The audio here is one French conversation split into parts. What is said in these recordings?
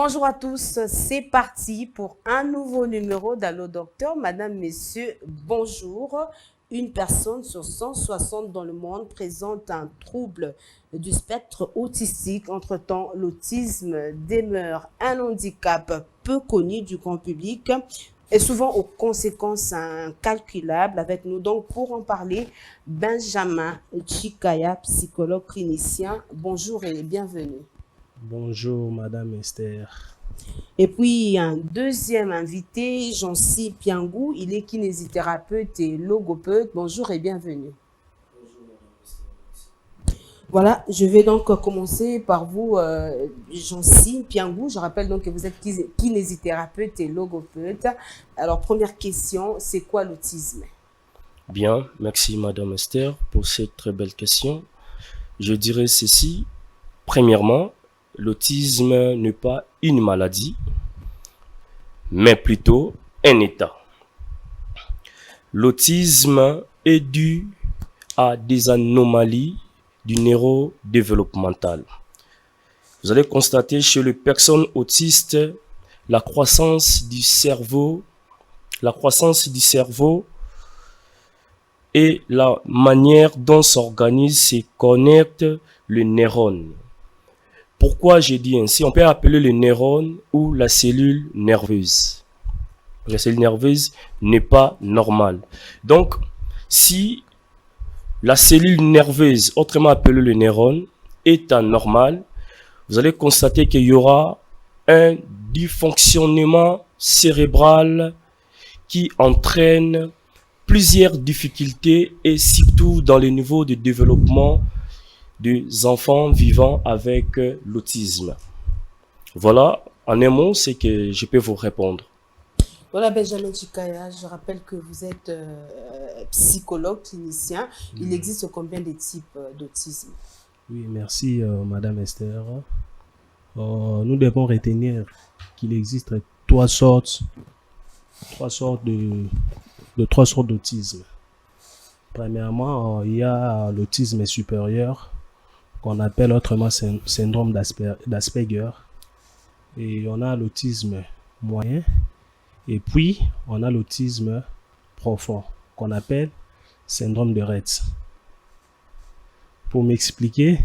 Bonjour à tous, c'est parti pour un nouveau numéro d'Allo Docteur. Madame, Messieurs, bonjour. Une personne sur 160 dans le monde présente un trouble du spectre autistique. Entre-temps, l'autisme demeure un handicap peu connu du grand public et souvent aux conséquences incalculables. Avec nous donc pour en parler, Benjamin Chikaya, psychologue clinicien. Bonjour et bienvenue. Bonjour, Madame Esther. Et puis, un deuxième invité, Jancy Piangou, il est kinésithérapeute et logopède. Bonjour et bienvenue. Voilà, je vais donc commencer par vous, Jancy Piangou. Je rappelle donc que vous êtes kinésithérapeute et logopède. Alors, première question, c'est quoi l'autisme? Bien, merci Madame Esther pour cette très belle question. Je dirais ceci. Premièrement, l'autisme n'est pas une maladie, mais plutôt un état. L'autisme est dû à des anomalies du neurodéveloppemental. Vous allez constater chez les personnes autistes la croissance du cerveau et la manière dont s'organise et connecte le neurone. Pourquoi j'ai dit ainsi? On peut appeler le neurone ou la cellule nerveuse. La cellule nerveuse n'est pas normale. Donc, si la cellule nerveuse, autrement appelée le neurone, est anormale, vous allez constater qu'il y aura un dysfonctionnement cérébral qui entraîne plusieurs difficultés et surtout dans le niveau de développement des enfants vivant avec l'autisme. Voilà, en un mot, c'est que je peux vous répondre. Voilà, Benjamin Chikaya, je rappelle que vous êtes psychologue clinicien. Il existe combien de types d'autisme? Oui, merci Madame Esther. Nous devons retenir qu'il existe trois sortes d'autisme. Premièrement, il y a l'autisme supérieur, qu'on appelle autrement syndrome d'Asperger. Et on a l'autisme moyen. Et puis, on a l'autisme profond, qu'on appelle syndrome de Rett. Pour m'expliquer,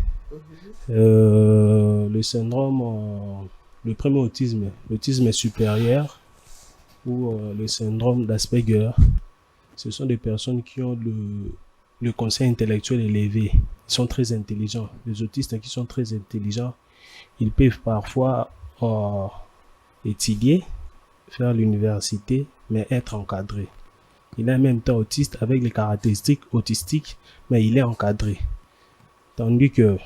le premier autisme, l'autisme supérieur ou le syndrome d'Asperger, ce sont des personnes qui ont le quotient intellectuel élevé. Ils sont très intelligents. Les autistes qui sont très intelligents, ils peuvent parfois étudier, faire l'université, mais être encadrés. Il est en même temps autiste avec les caractéristiques autistiques, mais il est encadré. Tandis que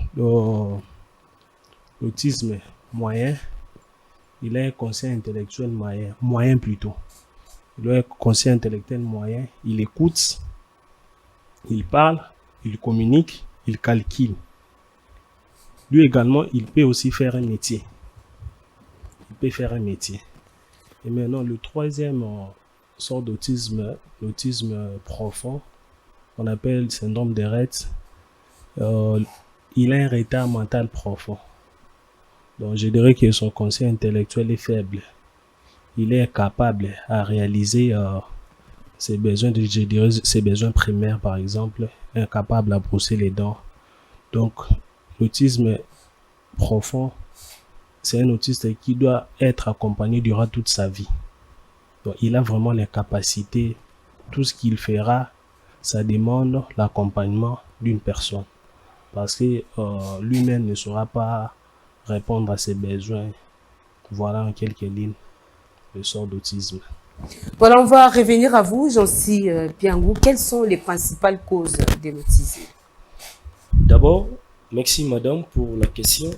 l'autisme moyen, il a un quotient intellectuel moyen plutôt. Il a un quotient intellectuel moyen, il écoute, il parle, il communique, il calcule. Lui également, il peut aussi faire un métier. Et maintenant, le troisième sorte d'autisme, l'autisme profond, qu'on appelle syndrome de Rett, il a un retard mental profond. Donc, je dirais que son quotient intellectuel est faible. Il est capable à réaliser ses besoins primaires, par exemple, incapable à brosser les dents. Donc, l'autisme profond, c'est un autiste qui doit être accompagné durant toute sa vie. Donc, il a vraiment les capacités. Tout ce qu'il fera, ça demande l'accompagnement d'une personne. Parce que lui-même ne saura pas répondre à ses besoins. Voilà en quelques lignes le sort d'autisme. Voilà, on va revenir à vous, Jancy Piangou. Quelles sont les principales causes de l'autisme? D'abord, merci madame pour la question.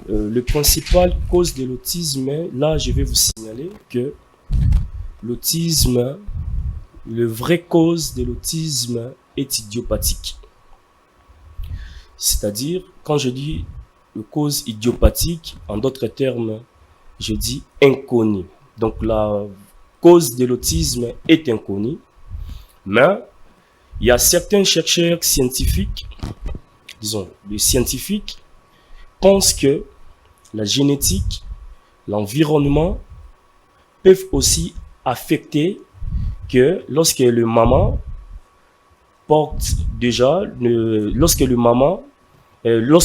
Les principales causes de l'autisme, là je vais vous signaler que l'autisme, la vraie cause de l'autisme est idiopathique. C'est-à-dire, quand je dis cause idiopathique, en d'autres termes, je dis inconnue. Donc la cause de l'autisme est inconnue, mais il y a certains chercheurs scientifiques, disons, les scientifiques pensent que la génétique l'environnement peuvent aussi affecter que lorsque le maman porte déjà, lorsque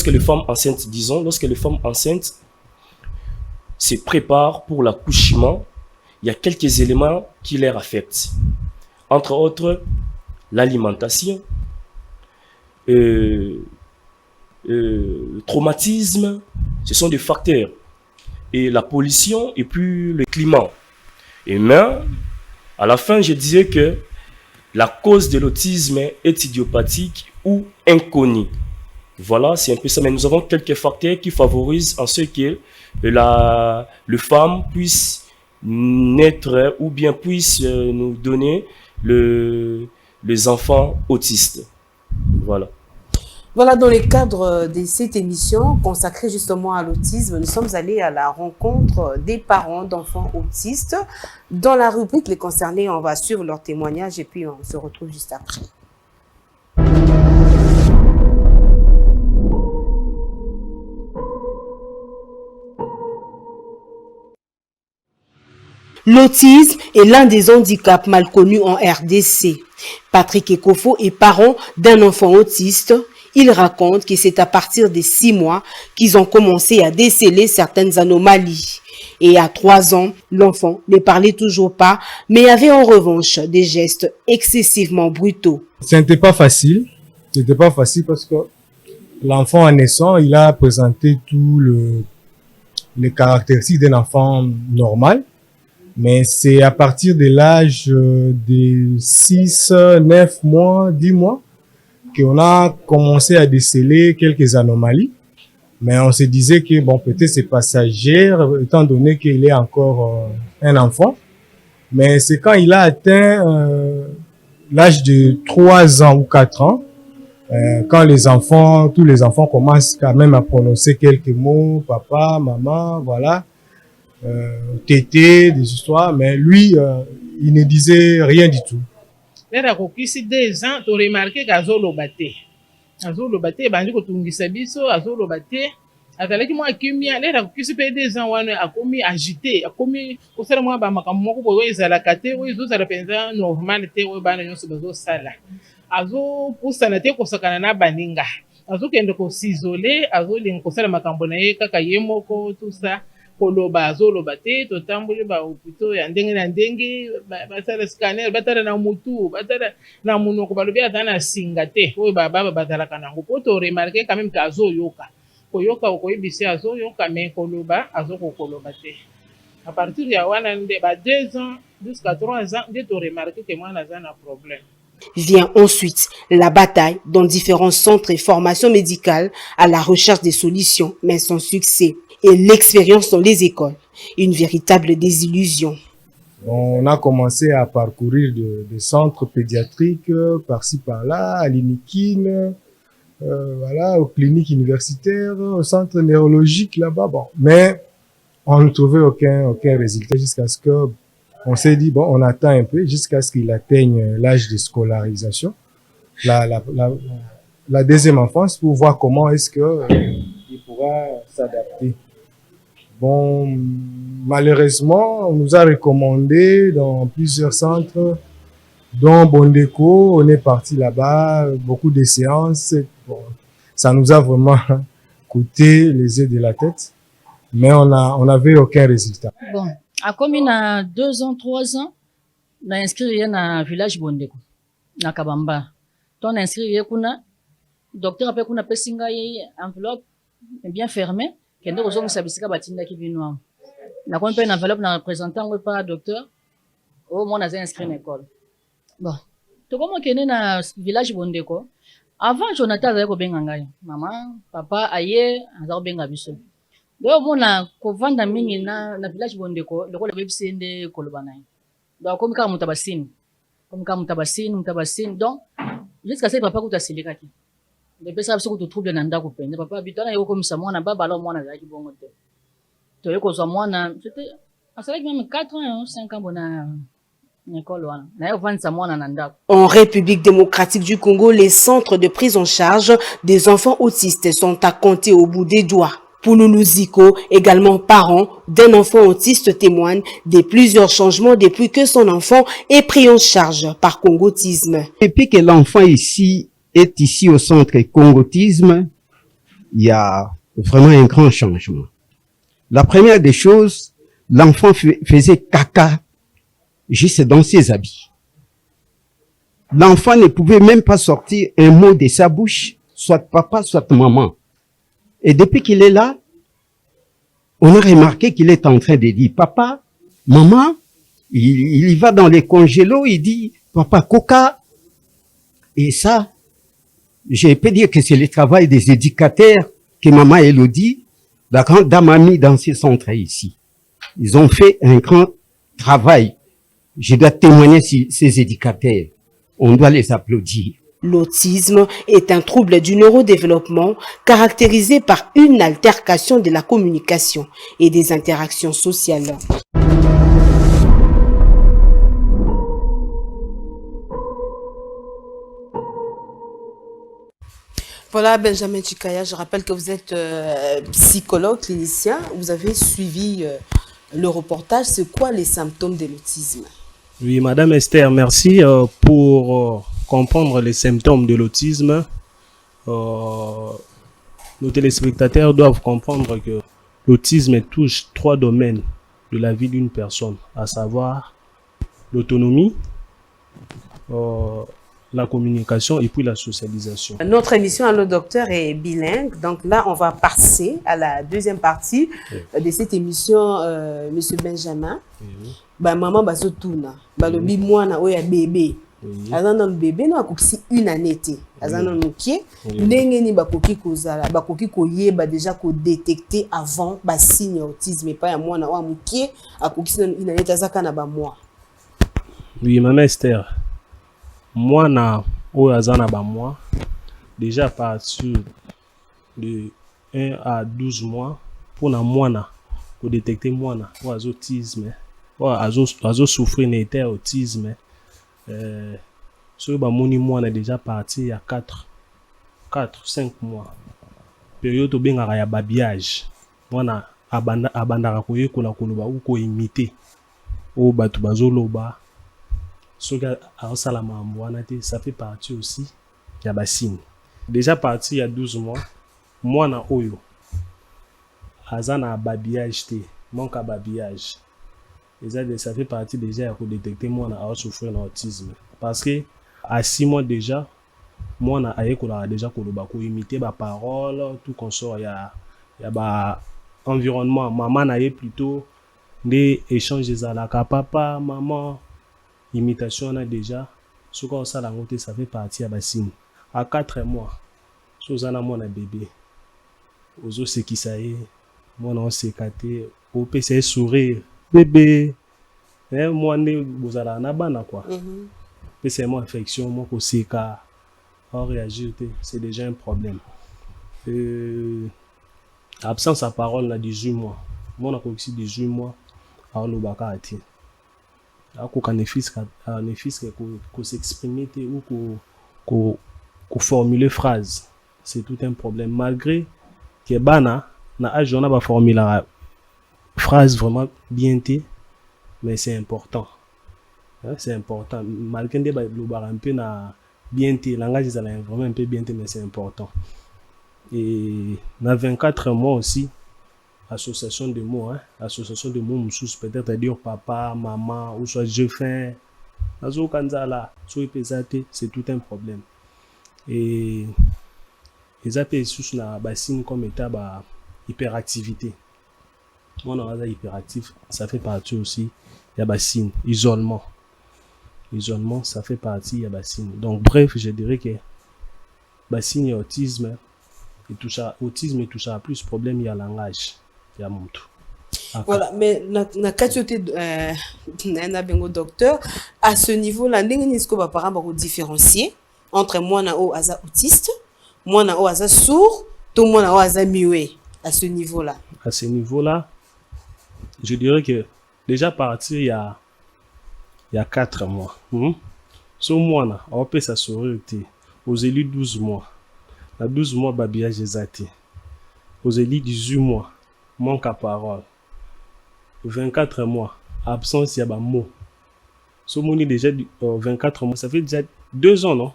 les femmes enceintes, disons, lorsque les femmes enceintes se préparent pour l'accouchement, il y a quelques éléments qui les affectent. Entre autres, l'alimentation, le traumatisme, ce sont des facteurs. Et la pollution et puis le climat. Et mais, à la fin, je disais que la cause de l'autisme est idiopathique ou inconnue. Voilà, c'est un peu ça. Mais nous avons quelques facteurs qui favorisent en ce que le femme puisse naître ou bien puisse nous donner les enfants autistes. Voilà. Voilà, dans le cadre de cette émission consacrée justement à l'autisme, nous sommes allés à la rencontre des parents d'enfants autistes. Dans la rubrique Les concernés, on va suivre leurs témoignages et puis on se retrouve juste après. L'autisme est l'un des handicaps mal connus en RDC. Patrick Ekofo est parent d'un enfant autiste. Il raconte que c'est à partir des 6 mois qu'ils ont commencé à déceler certaines anomalies. Et à 3 ans, l'enfant ne parlait toujours pas, mais avait en revanche des gestes excessivement brutaux. Ce n'était pas facile. C'était pas facile parce que l'enfant en naissant, il a présenté tous les caractéristiques d'un enfant normal. Mais c'est à partir de l'âge de 6, 9 mois, 10 mois qu'on a commencé à déceler quelques anomalies. Mais on se disait que bon, peut-être c'est passager, étant donné qu'il est encore un enfant. Mais c'est quand il a atteint l'âge de 3 ans ou 4 ans, quand tous les enfants commencent quand même à prononcer quelques mots, papa, maman, voilà. Tété, des histoires, mais lui, il ne disait rien du tout. Lera kokisi 2 ans, tu remarqué qu'azoloba te. Azoloba te, bandi kotungisa biso, azoloba te. Atalaki mwa kimia, lera kokisi pe 2 ans wana akomi agité, akomi kosala mwa ba makambo moko boyo ezalaka te, oyo ezosala penza normal te, oyo bana nyonso bazosala. Azopusana te kosakana na baninga. Azokende kosizole, azolinga kosala makambo na ye kaka ye moko, tout ça. Koloba azoloba te, totamboli ba hôpitaux ya ndenge na ndenge, basala scanner, batala na mutu, batala na munoko balobi ata na singa te, oyo baba batalaka nango po to remarquer quand même que azoyoka. Koyoka okoyebisi azoyoka mais koloba azokokoloba te. À partir ya wana nde ba 2 ans jusqu'à 3 ans, nde to remarquer que mwana aza na problème. Vient ensuite la bataille dans différents centres et formations médicales à la recherche des solutions, mais sans succès. Et l'expérience dans les écoles, une véritable désillusion. On a commencé à parcourir des centres pédiatriques par-ci par-là, à l'Inikine, voilà, aux cliniques universitaires, au centre neurologique là-bas. Bon, mais on ne trouvait aucun résultat jusqu'à ce que on s'est dit bon, on attend un peu jusqu'à ce qu'il atteigne l'âge de scolarisation, la deuxième enfance, pour voir comment est-ce que il pourra s'adapter. Bon, malheureusement, on nous a recommandé dans plusieurs centres, dont Bondeko, on est parti là-bas, beaucoup de séances. Bon, ça nous a vraiment coûté les yeux de la tête, mais on n'avait aucun résultat. Bon, à comme il a 2 ans, 3 ans, on a inscrit dans le village Bondeko, na Kabamba. On a inscrit kuna, docteur après kuna pesinga enveloppe bien fermée. Kende kozonga sabisika batinda ki binwa. Na kon pe na enveloppe na représentant ou pas docteur. Au moins on a inscrit une école. Bon. To comment kene na village Bondeko. Avant Jonathan azali ko benga ngai. Maman, papa aye azali benga biso. Donc mona ko vanda mingi na village Bondeko, lokolo bebisende kolobana. Donc comme ka mutabasini. Comme ka mutabasini. Donc jusqu'à ce papa kuta silikaki. Depuis ça, c'est que tu trouves dans ndako pende. Papa bitana yo comme ça mwana baba alors mwana zaki bongo te. To yeko zo mwana, c'était à ça même 4 ans, 5 ans bona école wana. Na yo vendre sa mwana na ndako. En République démocratique du Congo, les centres de prise en charge des enfants autistes sont à compter au bout des doigts. Pouloulou Ziko, également parent d'un enfant autiste, témoigne de plusieurs changements depuis que son enfant est pris en charge par Congotisme. Depuis que l'enfant ici est ici au centre Congotisme, il y a vraiment un grand changement. La première des choses, l'enfant faisait caca juste dans ses habits. L'enfant ne pouvait même pas sortir un mot de sa bouche, soit papa, soit maman. Et depuis qu'il est là, on a remarqué qu'il est en train de dire papa, maman, il y va dans les congélos, il dit papa, coca. Et ça, je peux dire que c'est le travail des éducateurs que maman Elodie, la grande dame, a mis dans ces centres ici. Ils ont fait un grand travail. Je dois témoigner sur ces éducateurs. On doit les applaudir. L'autisme est un trouble du neurodéveloppement caractérisé par une altercation de la communication et des interactions sociales. Voilà, Benjamin Chikaya, je rappelle que vous êtes psychologue, clinicien. Vous avez suivi le reportage. C'est quoi les symptômes de l'autisme? Oui, Madame Esther, merci pour comprendre les symptômes de l'autisme. Nos téléspectateurs doivent comprendre que l'autisme touche 3 domaines de la vie d'une personne, à savoir l'autonomie, la communication et puis la socialisation. Notre émission Allo Docteur est bilingue, donc là on va passer à la deuxième partie de cette émission, Monsieur Benjamin. Bah maman bazotuna, bah le bimwana oya bébé. Azana le bébé no akokisi une année té. Azana nokie, ndenge ni bakoki kozala, bakoki koyeba déjà ko détecter avant ba signe autisme pas ya mwana wa mukie akokisi une année azaka na ba mois. Oui, maman Esther. Mwana oyo azana ba mois, déjà à partir de 1 à 12 mois, pour na mwana, pour détecter mwana ou autisme, ou souffrir d'un autisme, sur ba moni mwana déjà parti à 4-5 mois. Période bengaka ya babillage. Mwana abandaka koyekola koloba ou ko imiter. O batu bazoloba. Ça fait partie aussi de la bassine. Déjà parti il y a 12 mois, moi na oyo azana babillage te, manque à babillage. Et ça fait partie déjà pour détecter moi na souffrir d'autisme. Parce que à 6 mois déjà, moi na ayekola déjà koloba ko imiter ba parole, tout consort y a ba environnement, maman na plutôt des échanges des alaka papa, maman. Imitation on a déjà ce qu'on ça la montée ça fait partie à bassine à 4 mois chose on a mon bébé aux autres c'est qui ça y est moi on s'est caté au PC sourire bébé moi né bozala na bana quoi PC moi infection moi ko seka on réagir c'est déjà un problème absence à parole na 18 mois moi on a aussi 18 mois à l'obaka ati qu'on s'exprimer ou qu'on formuler phrase c'est tout un problème malgré que bana na âge on a pas formuler la phrase vraiment bien té mais c'est important c'est important malgré des un peu na bien té langage ça vraiment un peu bien té mais c'est important et na 24 mois aussi association de mots, association de mots, peut-être à dire papa, maman, ou soit je fais, c'est tout un problème. Et les appels sous la bassine comme état hyperactivité. On a hyperactif, ça fait partie aussi, il y a bassine, isolement. Isolement, ça fait partie, il y a bassine. Donc bref, je dirais que bassine et autisme, et tout ça plus problème, il y a langage. Voilà, mais na kati na bengo docteur à ce niveau là ndenge ni sko ba parents ba différencier entre mwana o aza autiste, mwana o aza sourd, tout mwana o aza muet à ce niveau là. À ce niveau là, je dirais que déjà partir il y a 4 mois. So mwana on peut s'assurer aux élus 12 mois. À 12 mois babillage exacté. Oseli 18 mois, manque à parole. 24 mois, absence, il y a un mot. Ce mot déjà 24 mois, ça fait déjà 2 ans, non?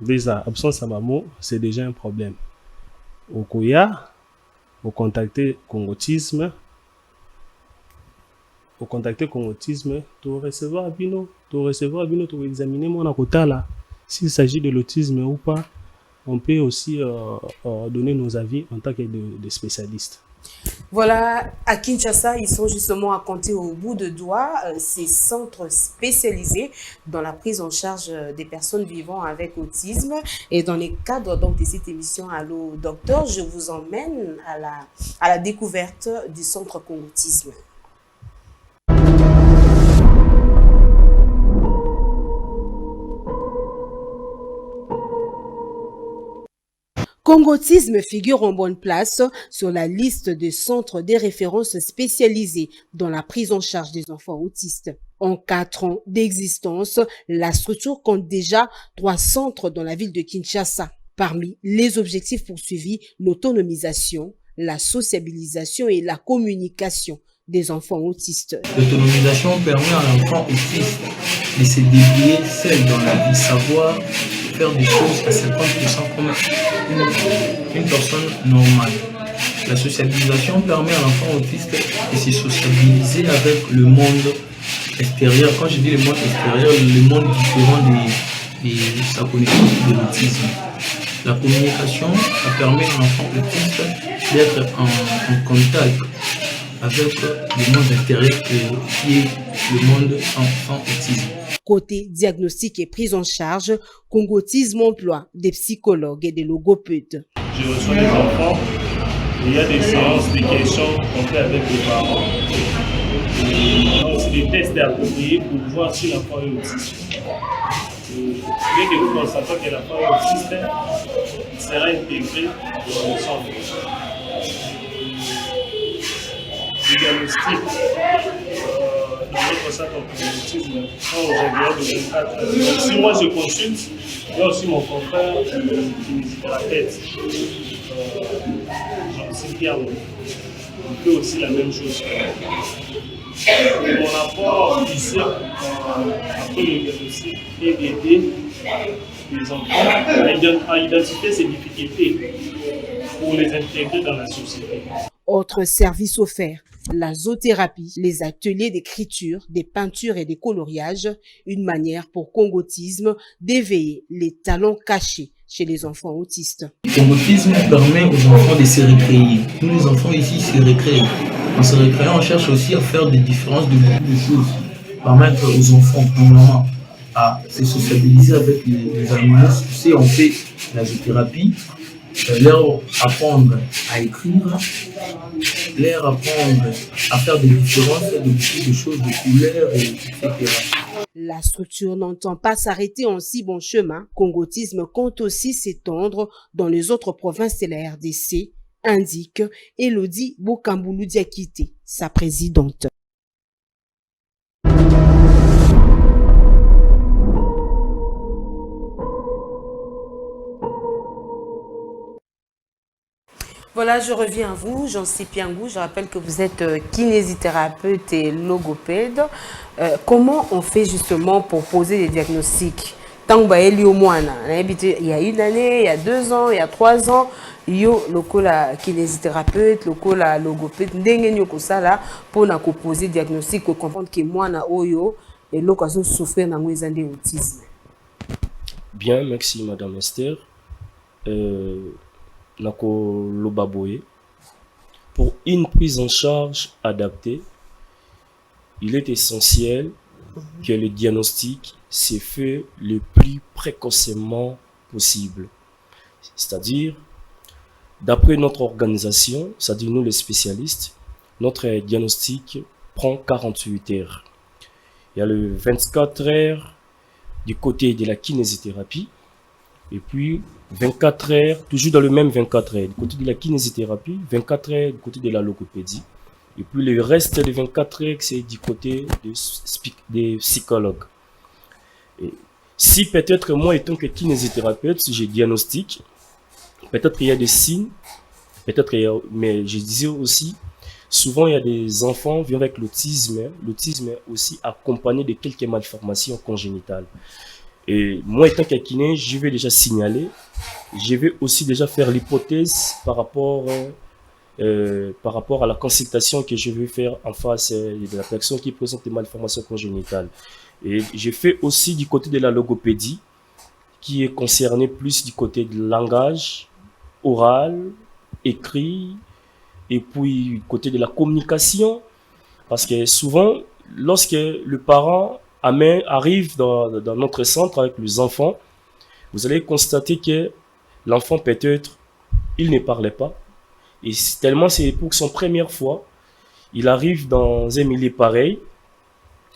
Déjà, absence à mot, c'est déjà un problème. Au Koya, au contacter Congotisme, tu recevoir Bino, tu examiner mon quota là. S'il s'agit de l'autisme ou pas, on peut aussi donner nos avis en tant que de spécialistes. Voilà, à Kinshasa, ils sont justement à compter au bout de doigts ces centres spécialisés dans la prise en charge des personnes vivant avec autisme. Et dans le cadre donc, de cette émission Allô Docteur, je vous emmène à la découverte du centre Congotisme. Congotisme figure en bonne place sur la liste des centres de référence spécialisés dans la prise en charge des enfants autistes. En 4 ans d'existence, la structure compte déjà 3 centres dans la ville de Kinshasa. Parmi les objectifs poursuivis, l'autonomisation, la sociabilisation et la communication des enfants autistes. L'autonomisation permet à l'enfant autiste de se débrouiller seul dans la vie, savoir faire des choses à 50% comme une personne normale. La sociabilisation permet à l'enfant autiste de se sociabiliser avec le monde extérieur. Quand je dis le monde extérieur, le monde différent de sa connaissance de l'autisme. La communication, ça permet à l'enfant autiste d'être en contact avec le monde intérieur qui est le monde enfant autisme. Côté diagnostic et prise en charge, Congotisme emploie des psychologues et des logopèdes. Je reçois des enfants, il y a des séances, des questions qu'on fait avec les parents. Il y a aussi des tests appropriés pour voir si l'enfant est autiste. Dès que nous constatons que l'enfant est autiste, il sera intégré dans le centre. Le diagnostic dans notre centre Congotisme, aujourd'hui de 24 heures. Si moi je consulte, il y a aussi mon confrère kinésithérapeute, Jean-Sylvain Pierre. On fait aussi la même chose. Mon apport ici, après le diagnostic, est d'aider les enfants à identifier ces difficultés pour les intégrer dans la société. Autres services offerts, la zoothérapie, les ateliers d'écriture, des peintures et des coloriages, une manière pour Congotisme d'éveiller les talents cachés chez les enfants autistes. Congotisme permet aux enfants de se récréer. Nous les enfants ici se récréent. En se récréant, on cherche aussi à faire des différences de beaucoup de choses. Permettre aux enfants, premièrement, à se sociabiliser avec les animaux. Tu sais, on fait la zoothérapie. Leur apprendre à écrire, leur apprendre à faire des différences de beaucoup de choses, de couleurs, etc. La structure n'entend pas s'arrêter en si bon chemin. Congotisme compte aussi s'étendre dans les autres provinces de la RDC, indique Elodie Bokambulu Diakité, sa présidente. Voilà, je reviens à vous, Jean-Sylvain Piangou. Je rappelle que vous êtes kinésithérapeute et logopède. Comment on fait justement pour poser des diagnostics? Il y a 1 année, il y a 2 ans, il y a 3 ans, il y a le kinésithérapeute, le logopède, pour poser diagnostic, pour comprendre que moi, et l'occasion de souffrir d'autisme. Bien, merci Madame Esther. Nako Lobaboye. Pour une prise en charge adaptée, il est essentiel que le diagnostic s'est fait le plus précocement possible. C'est-à-dire, d'après notre organisation, c'est-à-dire nous les spécialistes, notre diagnostic prend 48 heures. Il y a le 24 heures du côté de la kinésithérapie, et puis 24 heures, toujours dans le même 24 heures, du côté de la kinésithérapie, 24 heures du côté de la logopédie. Et puis le reste des 24 heures, c'est du côté des psychologues. Et si peut-être moi, étant que kinésithérapeute, si j'ai diagnostic, peut-être qu'il y a des signes peut-être, mais je disais aussi, souvent il y a des enfants vivant avec l'autisme. L'autisme est aussi accompagné de quelques malformations congénitales. Et moi, étant kiné, je vais déjà signaler, je vais aussi déjà faire l'hypothèse par rapport à la consultation que je vais faire en face de la personne qui présente des malformations congénitales. Et j'ai fait aussi du côté de la logopédie, qui est concerné plus du côté du langage, oral, écrit, et puis du côté de la communication. Parce que souvent, lorsque le parent arrive dans notre centre avec les enfants, vous allez constater que l'enfant peut-être, il ne parlait pas. Et tellement c'est pour son première fois, il arrive dans un milieu pareil,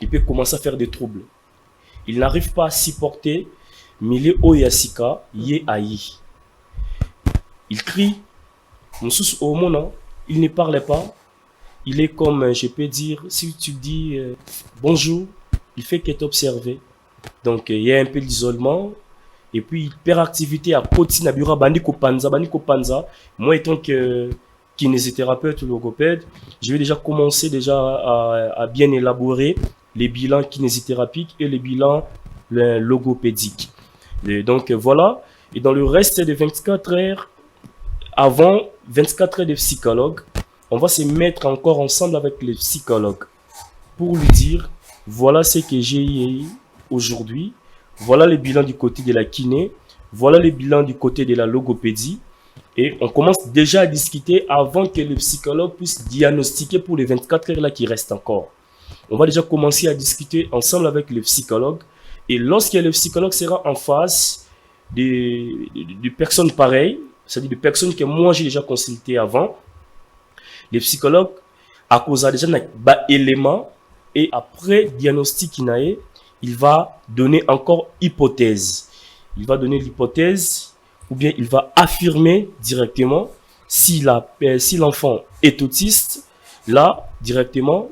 il peut commencer à faire des troubles. Il n'arrive pas à supporter milieu oyasika, yé aïe. Il crie, il ne parlait pas. Il est comme, je peux dire, si tu dis bonjour, il fait qu'être observé. Donc, il y a un peu d'isolement. Et puis, hyperactivité à côté Nabura Bandiko Panza. Moi, étant que kinésithérapeute ou logopède, je vais déjà commencer à bien élaborer les bilans kinésithérapiques et les bilans logopédiques. Et donc, voilà. Et dans le reste des 24 heures, avant 24 heures de psychologue, on va se mettre encore ensemble avec les psychologues pour lui dire, voilà ce que j'ai aujourd'hui, voilà les bilans du côté de la kiné, voilà les bilans du côté de la logopédie. Et on commence déjà à discuter avant que le psychologue puisse diagnostiquer pour les 24 heures là qui restent encore. On va déjà commencer à discuter ensemble avec le psychologue. Et lorsque le psychologue sera en face de personnes pareilles, c'est-à-dire de personnes que moi j'ai déjà consultées avant, le psychologue, à cause de déjà des éléments, et après diagnostic il va donner encore hypothèse. Il va donner l'hypothèse, ou bien il va affirmer directement si l'enfant est autiste. Là, directement,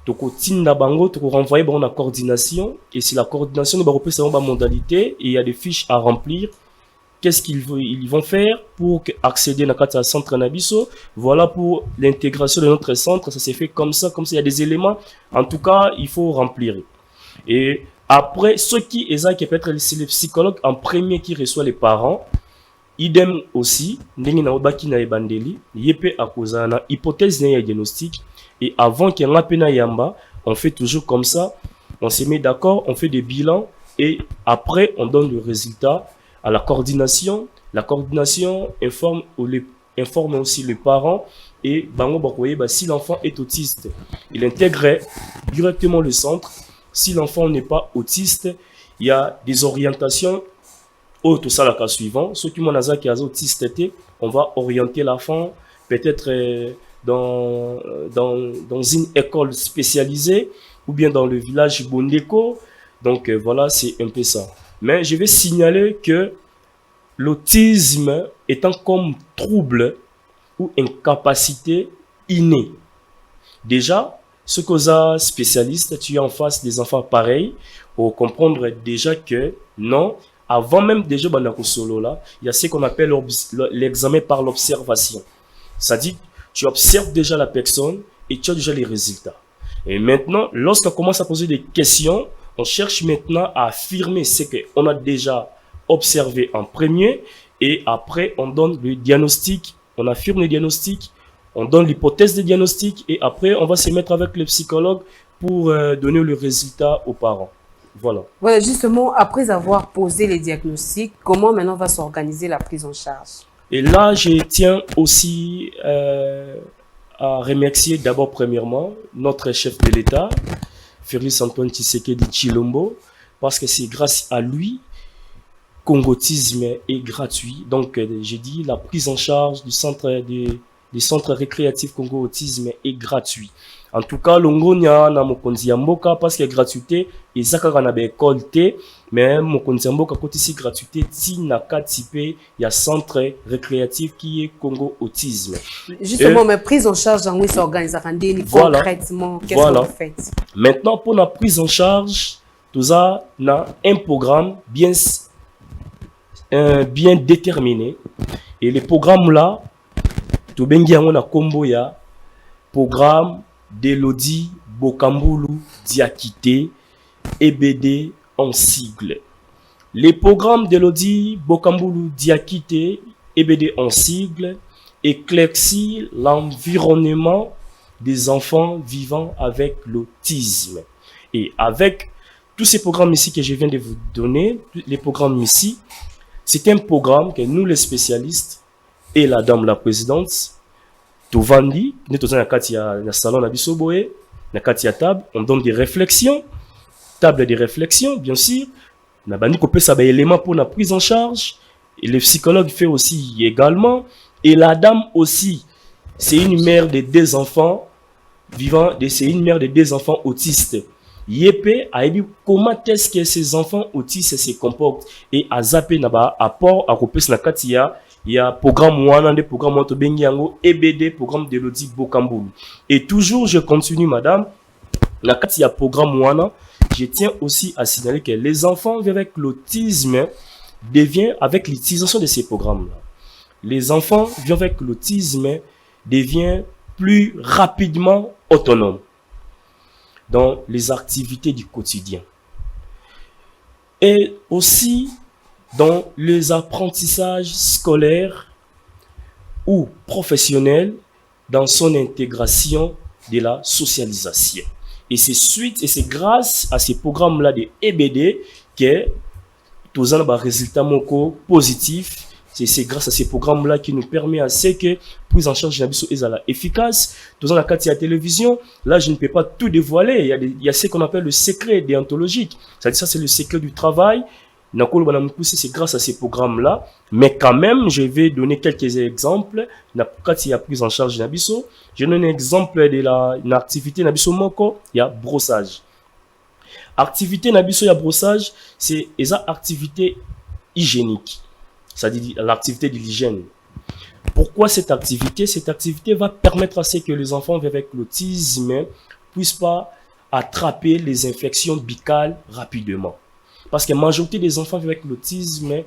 tu vas renvoyer la coordination, et si la coordination va repasser la modalité, et il y a des fiches à remplir. Qu'est-ce qu'ils vont faire pour accéder à notre centre Nabiso? Voilà pour l'intégration de notre centre. Ça s'est fait comme ça. Il y a des éléments. En tout cas, il faut remplir. Et après, ce qui est ça, qui peut être c'est le psychologue en premier qui reçoit les parents. Idem aussi. Hypothèse de diagnostic. Et avant qu'il y ait un yamba, on fait toujours comme ça. On se met d'accord, on fait des bilans. Et après, on donne le résultat à la coordination. La coordination informe aussi les parents et si l'enfant est autiste, il intègre directement le centre. Si l'enfant n'est pas autiste, il y a des orientations. Tout ça, le cas suivant. Ceux qui sont autistes, on va orienter l'enfant peut-être dans une école spécialisée ou bien dans le village Bondeko. Donc voilà, c'est un peu ça. Mais je vais signaler que l'autisme étant comme trouble ou incapacité innée. Déjà, ce que les spécialistes, tu es en face des enfants pareils, pour comprendre déjà que non, avant même déjà solo là, il y a ce qu'on appelle l'examen par l'observation. C'est-à-dire, tu observes déjà la personne et tu as déjà les résultats. Et maintenant, lorsqu'on commence à poser des questions, on cherche maintenant à affirmer ce qu'on a déjà observé en premier et après on donne le diagnostic, on affirme le diagnostic, on donne l'hypothèse de diagnostic et après on va se mettre avec le psychologue pour donner le résultat aux parents. Voilà. Voilà, justement, après avoir posé les diagnostics, comment maintenant va s'organiser la prise en charge? Et là, je tiens aussi à remercier d'abord premièrement notre chef de l'État, Félix Antoine Tshisekedi Tshilombo, parce que c'est grâce à lui qu'Congotisme est gratuit. Donc, j'ai dit, la prise en charge du centre récréatif Congo Autisme est gratuit. En tout cas, l'ongonia na mokonzi ya mboka parce que gratuité ezaka na école té mais mokonzi ya mboka côté si gratuité ti na katipe ya centre récréatif qui est Congo Autisme. Justement, mais prise en charge en s'organise concrètement, qu'est-ce que vous faites? Maintenant pour la prise en charge, tout ça na un programme bien déterminé et les programmes là tobengi yango na kombo ya programme d'Elodie Bokambulu Diakité, EBD en sigle. Les programmes d'Elodie Bokambulu Diakité, EBD en sigle, éclaircit l'environnement des enfants vivant avec l'autisme. Et avec tous ces programmes ici que je viens de vous donner, les programmes ici, c'est un programme que nous les spécialistes et la dame la présidente, Tovandi, nous sommes dans le salon de Bisoboé, dans la table, on donne des réflexions, table de réflexion, bien sûr. On a des éléments pour la prise en charge. Et le psychologue fait aussi également. Et la dame aussi, c'est une mère de 2 enfants vivant, c'est une mère de 2 enfants autistes. Yépe a dit comment est-ce que ces enfants autistes se comportent. Et à zappé naba apport à Kopes Nakatia. Il y a programme Wana, des programmes Bengiango, EBD, programme d'Elodie Bokambulu. Et toujours, je continue, madame. Là, quand il y a programme Wana, je tiens aussi à signaler que les enfants avec l'autisme deviennent, avec l'utilisation de ces programmes-là, les enfants vivant avec l'autisme deviennent plus rapidement autonomes dans les activités du quotidien. Et aussi, dans les apprentissages scolaires ou professionnels dans son intégration de la socialisation. Et c'est grâce à ces programmes-là de EBD que tous en avons résultat positif. C'est grâce à ces programmes-là qui nous permet à ce que prise en charge est efficace. Tous en la télévision, là je ne peux pas tout dévoiler. Il y a ce qu'on appelle le secret déontologique. C'est-à-dire ça c'est le secret du travail. C'est grâce à ces programmes-là. Mais quand même, je vais donner quelques exemples. Quand il y a prise en charge Nabiso, je donne un exemple de l'activité Nabiso Moko, il y a brossage. Activité Nabiso, il y a brossage, c'est une activité hygiénique. C'est-à-dire l'activité de l'hygiène. Pourquoi cette activité? Cette activité va permettre à ce que les enfants avec l'autisme ne puissent pas attraper les infections buccales rapidement. Parce que la majorité des enfants avec l'autisme,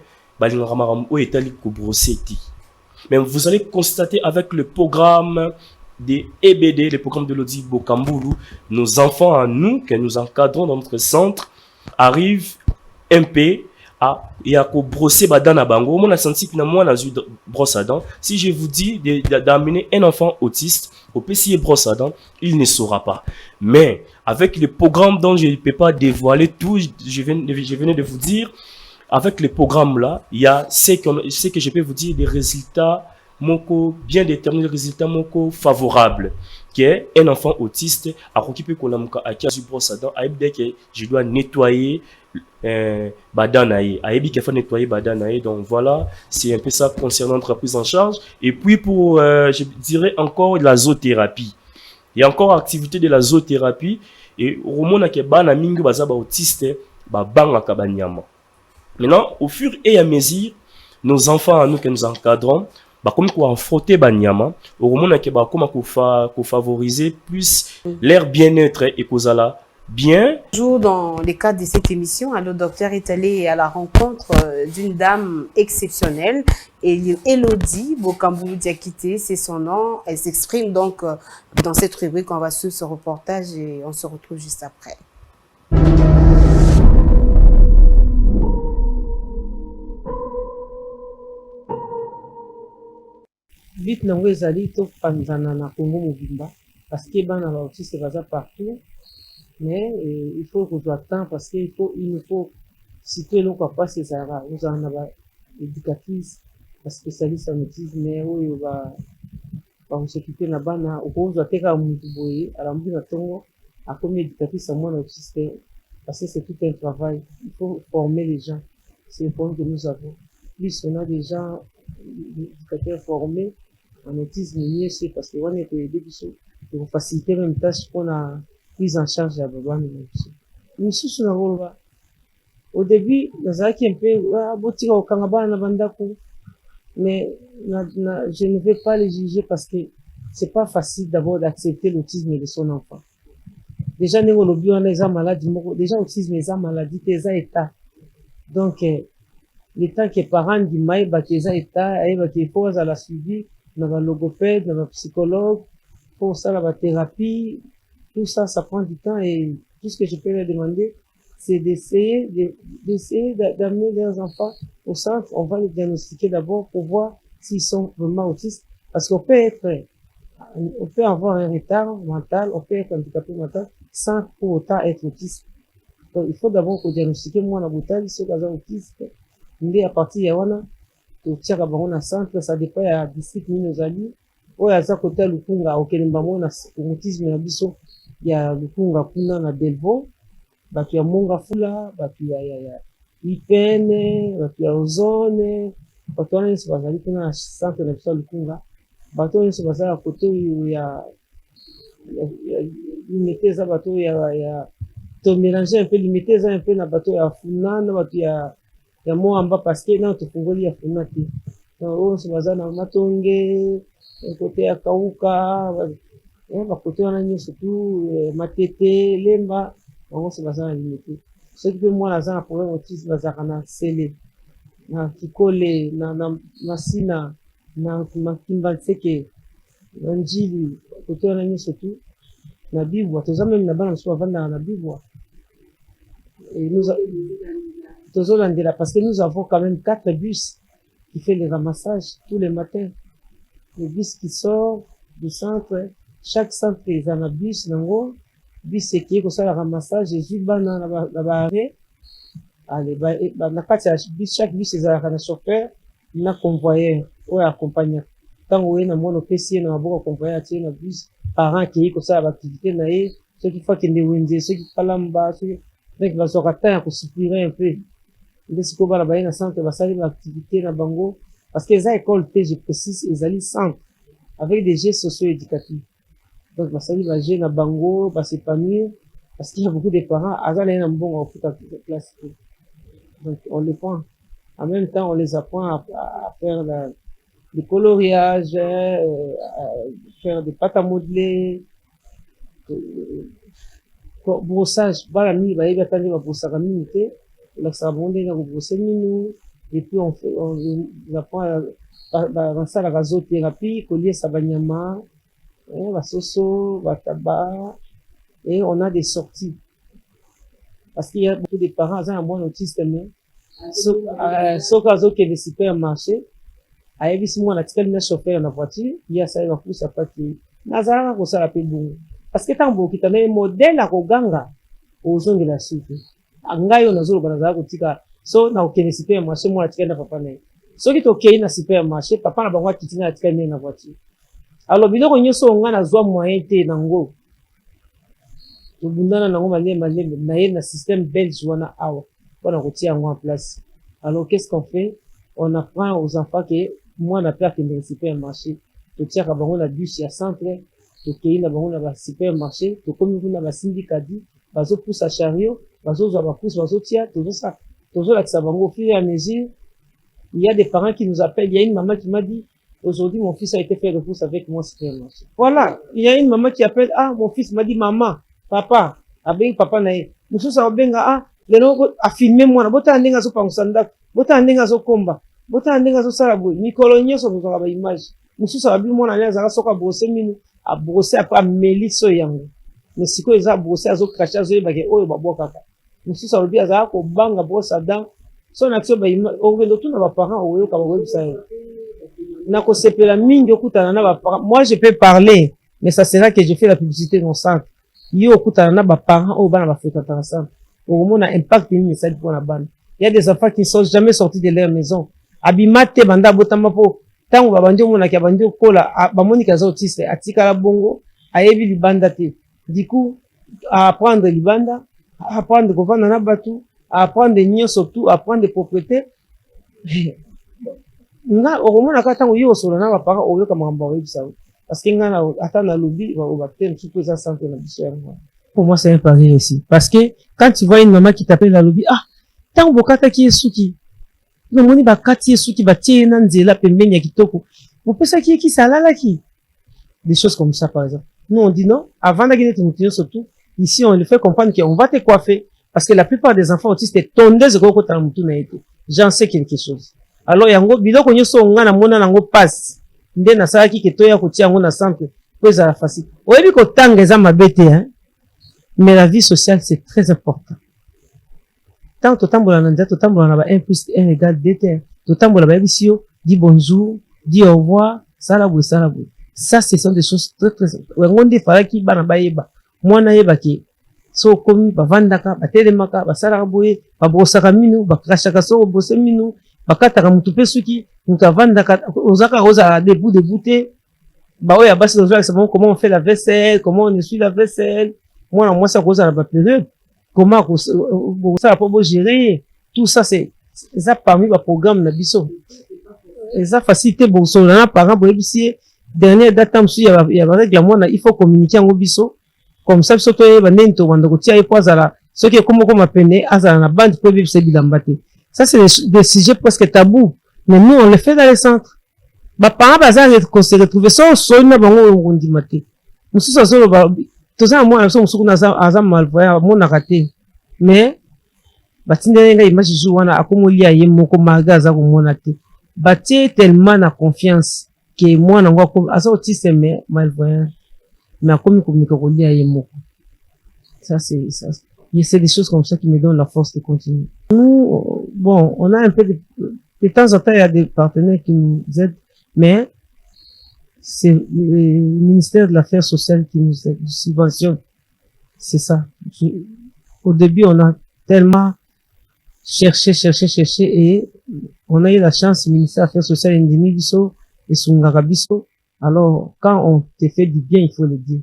mais vous allez constater avec le programme des EBD, le programme de l'Elodie Bokambulu, nos enfants à nous, que nous encadrons dans notre centre, arrivent un peu à brosser badan à bango. On a senti que moi, on a eu brosse à dents. Si je vous dis d'amener un enfant autiste au PCA brosse à dents, il ne saura pas. Mais avec le programme dont je ne peux pas dévoiler tout, je venais de vous dire, avec le programme là, il y a ce que je peux vous dire, des résultats bien déterminés, des résultats favorables. Qui est un enfant autiste à occuper à qui a du brosse à dents, dès que je dois nettoyer badanaï, nettoyer badanaï. Donc voilà, c'est un peu ça concernant la prise en charge. Et puis pour, je dirais encore la zoothérapie. Il y a encore activité de la zoothérapie et au moment où bana mingi bazaba autiste banga kabanyama. Maintenant, au fur et à mesure, nos enfants à nous que nous encadrons, comme quoi frotter banyama, au moment où on favoriser plus leur bien-être et causala bien. Toujours dans le cadre de cette émission, le docteur est allé à la rencontre d'une dame exceptionnelle, Elodie Bokambulu Diakité, c'est son nom. Elle s'exprime donc dans cette rubrique. On va suivre ce reportage et on se retrouve juste après. Vite nango ezali to panzana na Congo mobimba parce que bana ba autiste baza partout, mais il faut qu'on attend parce que il nous faut citer le papa César nous en a éducatrice spécialiste en autisme mais oyo ba s'occuper na bana au teka mutu boye ala mbina tongo a comme éducatrice en autiste parce que c'est tout un travail. Il faut former les gens, c'est un point que nous avons. Plus on a des gens éducateurs formés en autisme mieux c'est parce que on est aider pour faciliter même tâche qu'on a prise en charge à baba nous sous na volva au début nazaki un peu botika okanga bana bandako mais je ne vais pas les juger parce que c'est pas facile d'abord d'accepter l'autisme de son enfant. Déjà négo lobi on est malade déjà autisme est maladie tes état donc le temps que parents du maï bateza état et qu'il faut à la suivi na ba logopède, na ba psychologue, pour ça la thérapie, tout ça, ça prend du temps et tout ce que je peux leur demander, c'est d'essayer d'amener leurs enfants au centre. On va les diagnostiquer d'abord pour voir s'ils sont vraiment autistes, parce qu'on peut avoir un retard mental, on peut être handicapé mental sans pour autant être autiste. Donc, il faut d'abord diagnostiquer moi na botali ceux qui sont autistes. Mais à partir de wana, tu tiens à un centre, ça dépend à district minozali. Ou à ça côté lukunga, okelemba mo na autisme na biso, il y a lukunga kuna na Delvaux, batu ya Monga Fula, batu ya Ipene, batu ya Ozone, batu wana nisi bazali kuna na centre na biso lukunga, batu wana nisi bazali à côté ya limité za batu ya to mélanger un peu limité za un peu na batu ya Funa na batu ya Moamba parce que na tufungoli ya Funa ti. Na nisi bazali na Matonge, côté ya Kauka, côté wana nyonso tu Matete, Lemba, on se basa na limité. Ce qui peut moi naza na problème autisme bazaka na sele na Kikole na Sina na Makimba Tseke na Njili côté wana nyonso tu na Bibwa toza même na bana so bavanda na Bibwa et nous tozolandela parce que nous avons quand même 4 bus qui fait les ramassages tous les matins. Le bus qui sort du centre, chaque centre est dans un bus nango, bus qui est comme ça le ramassage, Jésus bana na barré. Allez, na kati ya bus, chaque bus est un chauffeur, na convoyeur ou accompagnant. Tant où na mono PC na maboko convoyeur tie na bus, parents qui est comme ça l'activité na ye, ceux qui font qu'ils ne wende, ceux qui palamba, ceux qui donc va se rater pour supplier un peu. Ils se cobrent là-bas na centre, va salir l'activité na bango. Parce que les écoles, je précise, ils allaient centre avec des gestes socio-éducatifs. Donc, ça va gérer na bango, va s'épanouir, parce qu'il y a beaucoup de parents, azal un bon en classe. Donc, on les prend. En même temps, on les apprend à faire le coloriage, faire des pâtes à modeler, brossage. Voilà, il va y avoir brossage à minute, là, ça va monter dans le brossage minou. Et puis on apprend à ça la rasothérapie, collier sabanyama, la soso, la tabac, et on a des sorties. Parce qu'il y a beaucoup de parents, ils ont un bon autiste, mais, sauf qui est des supermarchés, à éviter moi, on a tiré le chauffeur dans la voiture, il y a ça, il va plus à partir. Nazara, on s'en rappelle bon. Parce que tant que tu as un modèle à Roganga, aux zones de la suite. Angayo, na zolo, banazara, kotika, so na okene supermarché moi atika na papa na so ki tokei na supermarché papa na bango kitina atika na voiture alors biloko nyonso nga na zwa moyen te nango to bundana nango malema na ye na système belge wana awa pour kotia yango en place. Alors qu'est-ce qu'on fait? On apprend aux enfants que moi na père qui ne supermarché to tia ka bango na bus ya centre tokei na bango na supermarché to komi kuna ba syndicati bazo pousse à chariot bazo za ba pousse bazo tia tout ça. Toujours là que ça va au fur et à mesure. Il y a des parents qui nous appellent. Il y a une maman qui m'a dit, aujourd'hui, mon fils a été fait de pouce avec moi, supermarché. Voilà. Il y a une maman qui appelle, ah, mon fils m'a dit, maman, papa, abeng papa nae. Monsieur ça benga, ah, le no a filmé moi, bota andenga so pangusanda, bota andenga so komba, bota andenga so sarabu, Nicolonio so vous avez image. Monsieur ça bi moi na leza so ka brosser minu, a brosser après meliso yango. Mais siko eza brosser azo cracher zo yebake oyo baboka. Monsieur ça veut dire ça ko banga brosse à dents. Son action ba on veut tout na ba parents oyo ka ba webisa. Na ko sepela mingi okutana na ba parents. Moi je peux parler, mais ça sera que je fais la publicité dans centre. Yo okutana na ba parents o bana ba fréquenter ensemble. Au moins na impact ni ça pour la bande. Il y a des enfants qui ne sont jamais sortis de leur maison. Abimate banda botama po tango ba bandi mona ka bandi kola ba monika za autiste atika la bongo ayebi libanda te. Du coup à apprendre libanda, à apprendre comment on a battu, à apprendre nion surtout, à apprendre des propriétés. Nga okomo na kata yo solo na ba parents oyo kama mba webisa. Parce que nga na ata na lobby va obater surtout ça santé na biso. Pour moi c'est un pari aussi parce que quand tu vois une maman qui t'appelle la lobby, ah tango bokata ki esuki. Non moni ba kati esuki ba tie na nzela pembeni ya kitoko. Opesa ki salala ki. Des choses comme ça par exemple. Nous on dit non, avant d'aller te surtout ici, on le fait comprendre qu'on va te coiffer. Parce que la plupart des enfants autistes sont tondés au côté de j'en sais quelque chose. Alors, yango, biloko nyoso nga na mona nango passe. nde nasalaki ke toya kotia yango na centre po ezala facile. Oyebi kotanga eza mabe te, hein? Mais la vie sociale, c'est très important. Tant totambola na nzela, totambola na ba 1 + 1 = 2 te. Totambola ba yebisi yo, dis bonjour, dis au revoir, salabwe, salabwe. Ça, ce sont des choses très, très... Wengonde falaki bana bayeba. Mwana yeba ki, so komi, bavandaka, batelemaka, basalaka boye, babosaka minu, bakrashaka so bose minu, bakataka mutu pe suki, mutu avandaka, ozaka roza debout de bouté. Bah ouais, basi dozo comment on fait la vaisselle, comment on essuie la vaisselle. Moi ça roza la période. Comment ça va gérer tout ça, c'est ça parmi les programmes na biso. Et ça facilite beaucoup na parents pour ébisser dernière date tam il y a règle moi il faut communiquer en biso comme ça biso to yeba nento wanda kotia e pozala ce qui est comme peine azala na bande pour bibse bilambate. Ça c'est des sujets presque tabous, mais nous on les fait dans les centres. Ba parents bazala se retrouver so na bango ngondimate. Mususu so ba toza moi so musuku na za malvoyant mon raté. Mais batindele nga image jou wana akomolia ye moko magaza ko monate. Batie tellement na confiance que moi na ngwa ko asa otise mais malvoyant. Mais akomi communiquer ko lia ye moko. Ça c'est ça. C'est des choses comme ça qui me donnent la force de continuer. Nous, bon, on a un peu de temps en temps, il y a des partenaires qui nous aident, mais c'est le ministère de l'Affaires sociales qui nous aide, subventionne. C'est ça. Au début, on a tellement cherché et on a eu la chance, le ministère des Affaires sociales, Indimibiso et Sungarabiso. Alors, quand on te fait du bien, il faut le dire.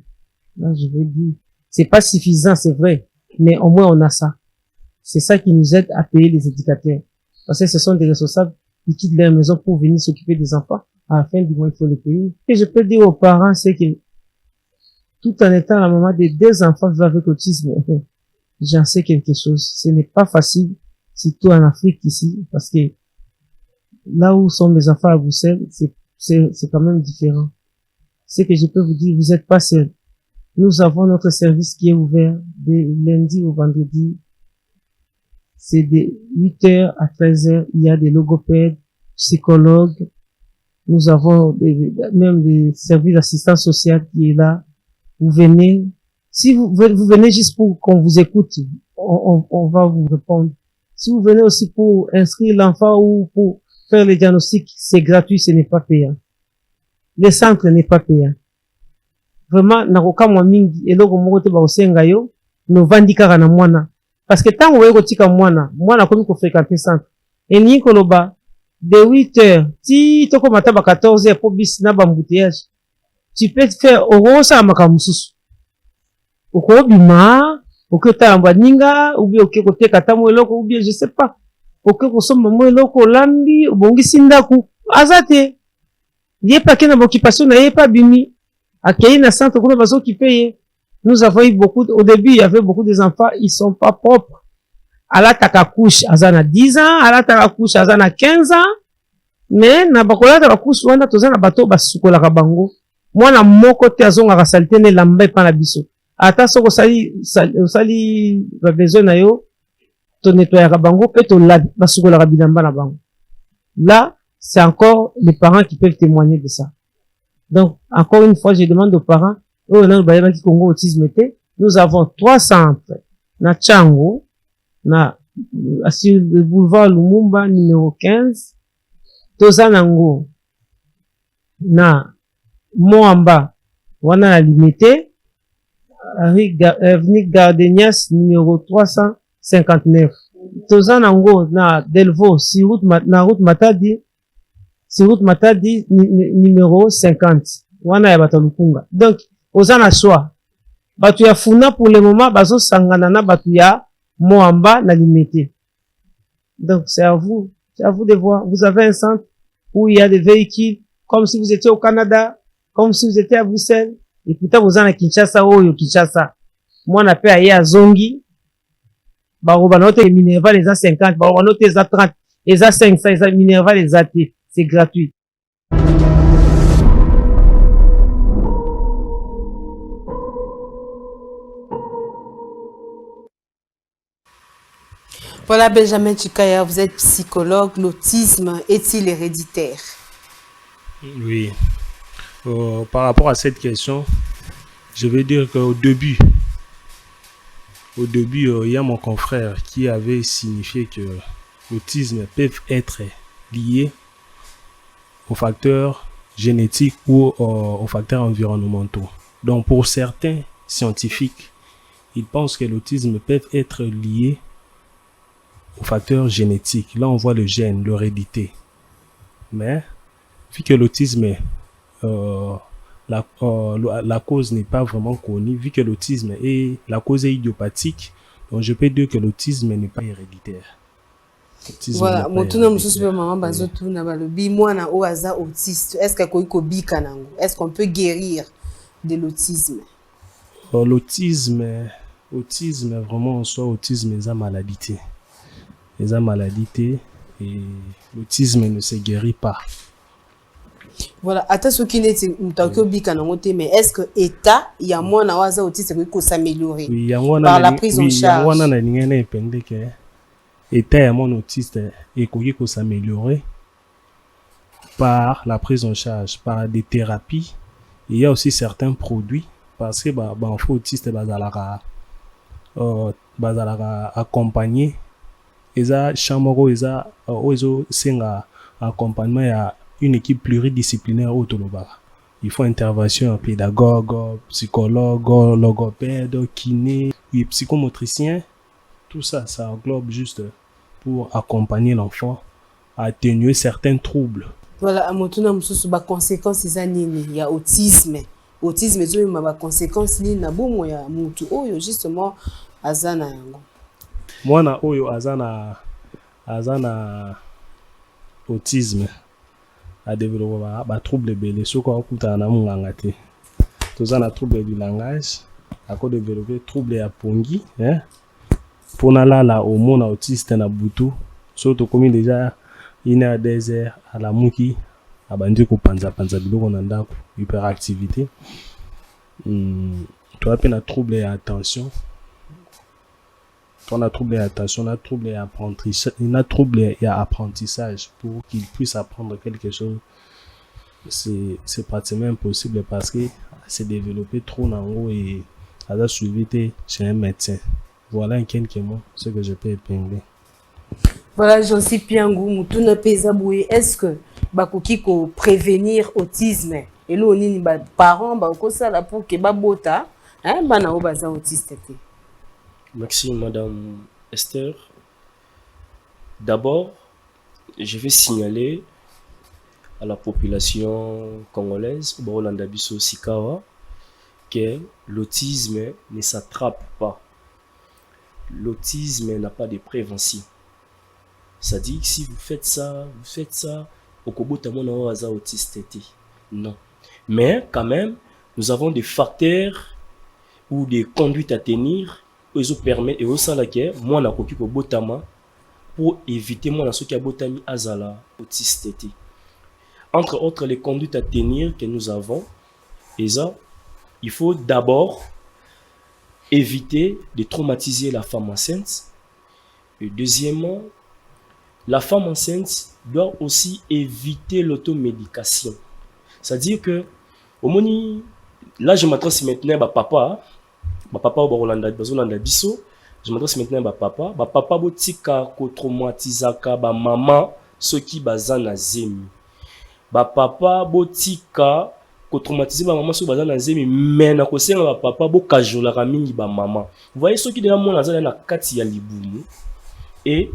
Là, je veux dire, c'est pas suffisant, c'est vrai, mais au moins on a ça. C'est ça qui nous aide à payer les éducateurs. Parce que ce sont des responsables qui quittent leur maison pour venir s'occuper des enfants. À la fin du mois, il faut les payer. Et je peux dire aux parents, c'est que tout en étant la maman de 2 enfants vivant avec autisme, j'en sais quelque chose. Ce n'est pas facile, surtout en Afrique ici, parce que là où sont mes enfants à Bruxelles, c'est quand même différent. C'est que je peux vous dire, vous n'êtes pas seul. Nous avons notre service qui est ouvert de lundi au vendredi. C'est de 8h à 13h. Il y a des logopèdes, psychologues. Nous avons même des services d'assistance sociale qui est là. Vous venez. Si vous venez juste pour qu'on vous écoute, on va vous répondre. Si vous venez aussi pour inscrire l'enfant ou pour faire le diagnostic, c'est gratuit, ce n'est pas payant. Le centre n'est pas payant. Vraiment, nakoka mwa mingi, eloko moko te ba osenga yo, no vandika na mwana. Parce que tant oye kotika mwana komi ko fréquenter centre. Et ni koloba, de 8h, ti toko mataba 14h pour bis na bambouteillage. Tu peux faire orosa makamususu. Oko bima, oko tamba ninga, ou bien oko koteka tamo eloko, ou bien je sais pas. Oko kosomba mo eloko lambi, obongisi ndaku. Azate. Yé pa kena occupation na yé pa bimi. Accueillir na centre kuna bazo qui paye. Nous avons eu beaucoup, au début, il y avait beaucoup des enfants, ils sont pas propres. Ala taka couche, azana 10 ans, ala taka couche, azana 15 ans. Mais, na bakola taka couche, wanda tozana bato basukola kabango. Mwana moko te azonga kasalite ne lamba pa na biso. Ata soko sali ba besoin na yo, to nettoyer kabango, pe to la basukola kabilamba na bango. Là, c'est encore les parents qui peuvent témoigner de ça. Donc, encore une fois, je demande aux parents, nous avons 3 centres. Na Tchango, sur le boulevard Lumumba, numéro 15. Tozanango, na Moamba, wana la limité. Avenue Gardenias, numéro 359. Tozanango, na Delvaux, na route Matadi, numéro 50. Wana ya batalukunga. Donc, ozana choix. Batu ya funa pour le moment, bazo sangana na batu ya Moamba na limité. Donc, c'est à vous de voir. Vous avez un centre où il y a des véhicules, comme si vous étiez au Canada, comme si vous étiez à Bruxelles. Et pourtant, vous en à Kinshasa, Kinshasa. Moi, on appelle à Zongi. Barobanote et Minerva, les A50. Barobanote les A30. Les A500, les A Minerva, les AT. C'est gratuit. Voilà, Benjamin Chikaya, vous êtes psychologue. L'autisme est-il héréditaire? Oui. Par rapport à cette question, je veux dire qu'au début, il y a mon confrère qui avait signifié que l'autisme peut être lié aux facteurs génétiques ou aux facteurs environnementaux. Donc, pour certains scientifiques, ils pensent que l'autisme peut être lié aux facteurs génétiques. Là, on voit le gène, l'hérédité. Mais, vu que l'autisme, la cause n'est pas vraiment connue, vu que l'autisme est, la cause est idiopathique, donc je peux dire que l'autisme n'est pas héréditaire. Voilà, motuna mususu pe maman bazo tuna balobi mwana o aza autiste. Est-ce que ko bika nango? Est-ce qu'on peut guérir de l'autisme? L'autisme, vraiment en soi, autisme est une maladie. Les maladies et l'autisme ne se guérit pas. Voilà, ata soki neti mutaki obika nango te, mais est-ce que état ya mwana waza autiste ko s'améliorer par la prise en charge? Oui, wana na lingana epende ke état ya mon autiste ekoki ko s'améliorer par la prise en charge, par des thérapies. Il y a aussi certains produits parce que enfant autiste bazalaka accompagné eza chamoro eza ozo senga accompagnement ya une équipe pluridisciplinaire au Toloba. Il faut intervention pédagogue, psychologue, logopède, kiné, et psychomotricien. Tout ça, ça englobe juste pour accompagner l'enfant à atténuer certains troubles. Voilà, motuna mususu ba conséquences eza nini ya autisme. Autisme ezo ma ba conséquences nini na bomo ya mutu oyo justement azana yango. Mwana oyo azana autisme a développé ba trouble belé soko okuta na munganga te. Tozana trouble du langage, ako développer trouble ya pongi, hein. Pona la au monde autiste na butu, surtout comme déjà il a des heures à la muki abandi ko panza biloko na ndako, hyperactivité. Tu as peine trouble ya attention. On a trouble d'attention, on a trouble d'apprentissage, on a trouble d'apprentissage pour qu'il puisse apprendre quelque chose. C'est pratiquement impossible parce que c'est développé trop en haut et à la suivi chez un médecin. Voilà en quelques mots ce que je peux épingler. Voilà, j'en suis Piangou, Moutouna Pezaboué. Est-ce que bakoki ko prévenir autisme? Et là, on est parents, bako ça là pour que babota, hein, bana o baza autiste. Merci, Madame Esther. D'abord, je vais signaler à la population congolaise, Barolandabiso Sikawa, que l'autisme ne s'attrape pas. L'autisme n'a pas de prévention. Ça dit que si vous faites ça, au Kobotamon aza autiste. Non. Mais quand même, nous avons des facteurs ou des conduites à tenir. Ils permettent et aussi la que moi na koki ko botama pour éviter moi na ce qui a botami azala autiste. Entre autres les conduites à tenir que nous avons, et ça, il faut d'abord éviter de traumatiser la femme enceinte. Et deuxièmement, la femme enceinte doit aussi éviter l'automédication. C'est-à-dire que au moni là je m'adresse maintenant à papa. Papa au Rolanda biso, je m'adresse maintenant à papa botika ko traumatisaka ba maman ceux qui bazana zemi. Papa botika ko traumatiser ba maman ceux qui bazana zemi mais na ko senga papa bo kajola ka mingi ba maman. Vous voyez ceux qui déjà mon azala na kati ya libumu et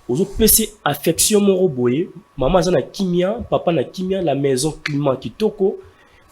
ozo pese affection moro boye, maman azana kimia, papa na kimia, la maison climat kitoko.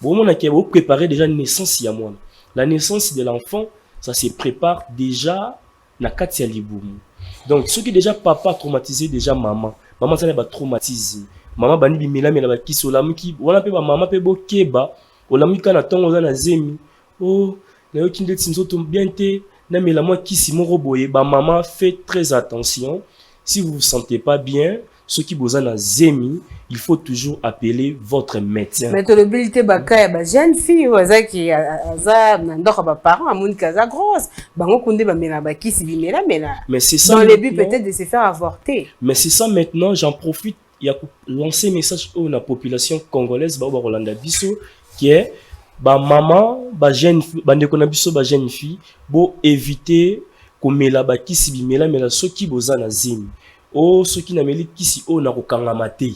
Bon mon a qui préparer déjà naissance ya moi. La naissance de l'enfant, ça se prépare déjà na kati ya libumu. Donc, ceux qui déjà papa traumatisé déjà maman ça n'est pas traumatisé. Maman bani bimela mela ba kiso la muki, wana pe ba maman pe bo keba, o la muka na tongo za na zemi. Oh, na yo kinde tsinzoto bien te, na mela moi kisi moro boye, ba maman fait très attention. Si vous vous sentez pas bien, ceux qui bosa na zemi, il faut toujours appeler votre médecin. Mais le bilité bakaya ba jeune fille waza ki aza ndoko ba parents amuni kaza grosse bango kunde ba mela ba kisi bimela mela. Mais c'est ça dans le but peut-être de se faire avorter. Mais c'est ça maintenant, j'en profite il y a lancé message à la population congolaise ba Rolanda biso qui est ba maman ba jeune ba ndeko na biso ba jeune fille bo éviter komela ba kisi bimela mela soki boza na zimi o soki na meli kisi o na kokangama te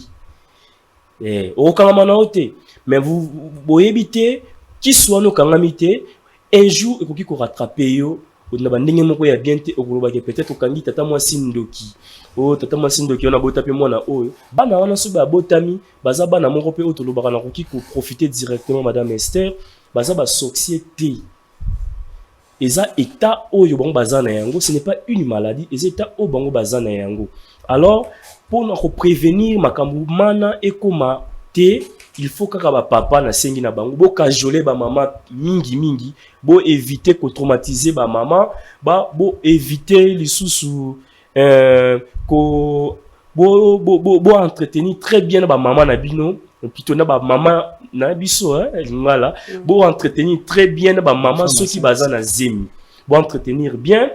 o kokangama na ote mais vous éviter kisi wana okangami te un jour ekoki ko rattraper yo na bandenge moko ya bien te okoloba ke peut-être okangi tata mwasi ndoki o tata mwasi ndoki ona bota pe mwana oyo bana wana so ba botami baza bana moko pe otolobaka na koki ko profiter directement madame Esther baza ba sorcier te eza état oyo bango baza na yango ce n'est pas une maladie eza état oyo bango baza na yango alors pour na ko prévenir makambu mana ekoma te il faut kaka ba papa na sengi na bango bo cajoler ba mama mingi bo éviter ko traumatiser ba mama bo éviter lisusu ko bo entretenir très bien ba mama na bino plutôt na ba mama na biso voilà bo entretenir très bien ba mama ceux qui baza na zemi bo entretenir bien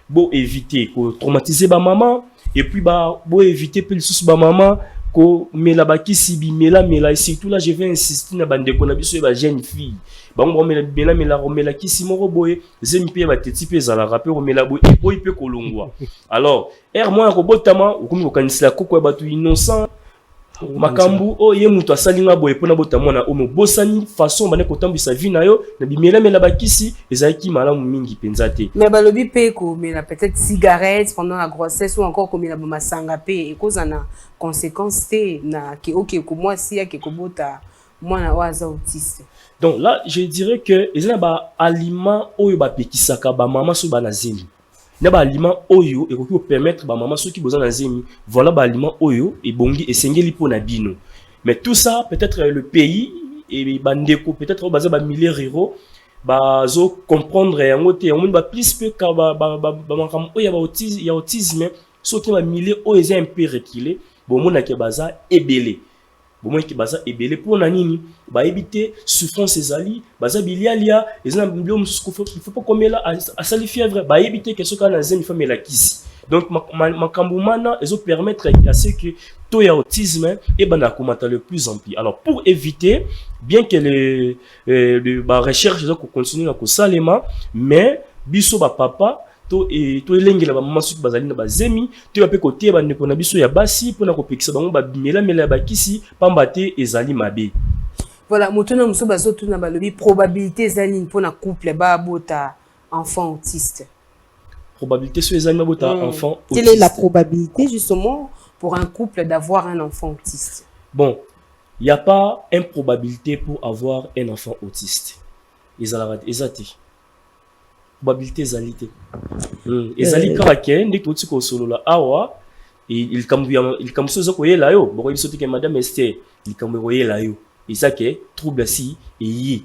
bo éviter ko traumatiser ba mama et puis bo éviter pe lisusu ba mama ko mela bakisi bi mela et surtout là je vais insister na bande ko na biso ba jeune fille bango mela kisi moko boye zemi pe ba teti pe za la rappeur mela boye pe kolongwa alors moi ko botama ko mi ko kanisila ko ba tu innocent makambu o ye mutu asalinga boye pona botama na o mo bosani façon bane ko tambisa vie na yo na bi mela bakisi ezaki malamu mingi penza te mais balobi pe ko mela peut-être cigarette pendant la grossesse ou encore ko mela masanga pe e cause na conséquence te na ke ok ko moi si ya ke ko bota mwana waza autiste. Donc là je dirais que ezana ba aliment oyo ba pekisaka ba mama so ba na zemi na ba aliment oyo ekoki ko permettre ba mama so ki boza na zemi voilà ba aliment oyo et bongi esengeli po na bino mais tout ça peut-être le pays et bandeko peut-être basé ba milliers ruraux bazo comprendre yango te on ba plus peu ka ba makam oyo ya autisme so ki ba milliers oyo est un peu reculé bon mona ke baza ebele bon ki baza ebele pour na nini ba éviter souffrance ezali baza bilialia ezana mbilo musuko il faut pas comme là à sali fièvre ba éviter que ce kana zemi femme la kisi donc makambu mana ezo permettre à ce que to ya autisme et bana komata le plus en plus alors pour éviter bien que le ba recherche zo ko continuer ko salema mais biso ba papa to elengela ba mama suki bazali na bazemi to ya pe côté ba ndeko na biso ya basi pona ko pekisa bango ba mela ba kisi pamba te ezali mabe. Voilà motuna muso bazo tuna balobi probabilité ezali pona couple ba bota enfant autiste. Probabilité sur ezali bota enfant autiste. Quelle est la probabilité justement pour un couple d'avoir un enfant autiste? Bon, il y a pas une probabilité pour avoir un enfant autiste. Ezati. Probabilité ezalité ezali kaka ndiko tsiko solola awa il kambuso zo koyela yo boko bisote ke madame Esther il kambu koyela yo isake trouble si yi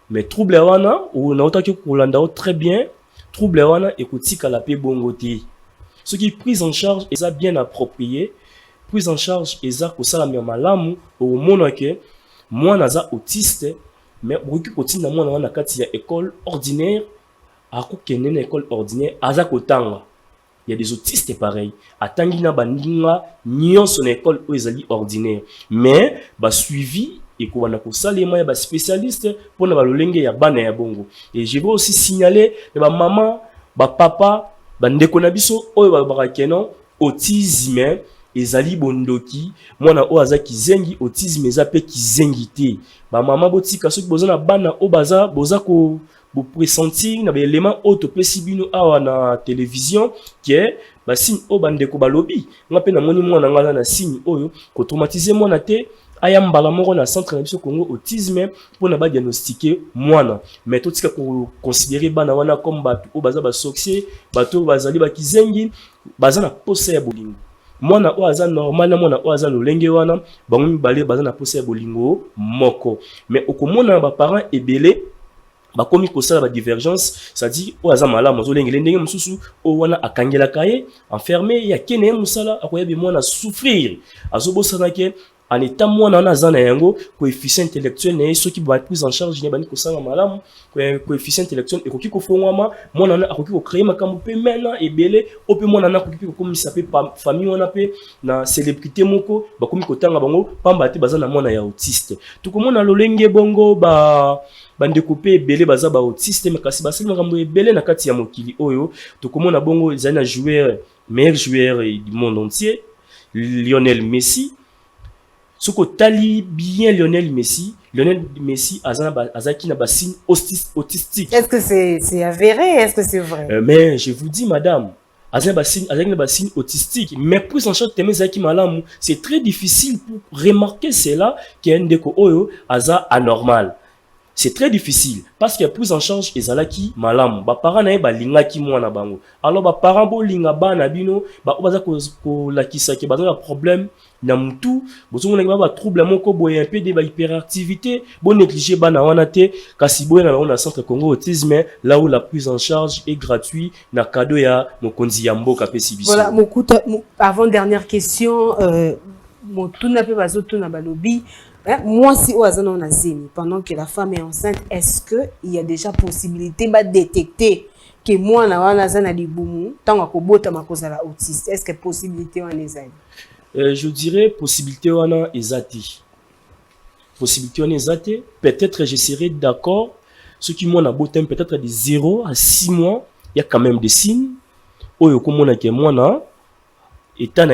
mais trouble wana ou na otaki kolanda très bien trouble wana ekotika la pe bongo te ce qui prise en charge est bien approprié prise en charge eza ko sala malamu au mona ke moi naza autiste mais boki kotinda mwana wana kati ya école ordinaire à une école ordinaire aza kotanga il y a des autistes pareil atangi na bandinga nyon son école où ezali ordinaire mais ba suivi et ko bana ko salema ya ba spécialiste pour na ba lolenge ya bana ya bongo et je veux aussi signaler ba maman ba papa ba ndeko na biso oyo ba bakakeno autisme ezali bondoki mwana o aza kizengi autisme eza pe kizengi te ba mama botika soki bozana bana o baza boza ko vous pressentir na élément auto pesibino awa na télévision qui est ba signe o bandeko balobi ngape na moni mwana ngala na signe oyo ko traumatiser mwana te ayambala moko na centre na biso Congo autisme pour na ba diagnostiquer mwana mais tout tika ko considérer bana wana comme bato o baza ba sorcier bato bazali ba kizengi baza na posa ya bolingo mwana o aza normal na mwana o aza lolenge wana bango mibale baza na posa ya bolingo moko mais okomona ba parents ebele bakomi kosala ba divergence c'est-à-dire o aza malamu azolengele ndenge mususu o wana akangela kaye enfermé ya kene musala akoyabi mwana souffrir azobosana ke en état mwana na zana yango coefficient intellectuel na ceux qui ba prise en charge ne bani ko sanga malamu coefficient intellectuel et koki ko fongwama mwana na akoki ko créer makambo pe mena ebele ope mwana na koki ko komisa pe famille wana pe na célébrité moko ba komi ko tanga bango pamba te bazana mwana ya autiste tukomona lolenge bongo bandeko pe ebele baza ba autiste mais kasi basali makambo ebele na kati ya mokili oyo tukomona bongo ezali na meilleur joueur du monde entier Lionel Messi. Ce que tali bien Lionel Messi azaki na bassine autistique. Est-ce que c'est avéré? Est-ce que c'est vrai? Mais je vous dis madame, azaki na bassine autistique, mais prise en charge teme zaki malamu, c'est très difficile pour remarquer cela qu'il y a un ndeko oyo aza anormal. C'est très difficile parce qu'il y a prise en charge ezalaki malamu. Ba parents na ba lingaki mwana bango. Alors ba parents bo linga bana bino ba obaza ko lakisa ke bazana problème na mutu, bozo mona ba trouble moko boye un peu de ba hyperactivité, bo négliger bana wana te kasi boye na on a centre Congo autisme là où la prise en charge est gratuite na cadeau ya mokonzi ya mboka pe sibiso. Voilà, avant dernière question mon tout n'a pas bazo tout na balobi. Moi, si on a zémi, pendant que la femme est enceinte, est-ce qu'il y a déjà possibilité de détecter que moi, on a des boumou, tant que bota ma cause à la autiste, est-ce que possibilité on a je dirais possibilité on a ezati. Possibilité on a ezati. Peut-être je serais d'accord. Ceux qui m'ont aboté peut-être de 0 à 6 mois, il y a quand même des signes. Oyo komona ke mwana étant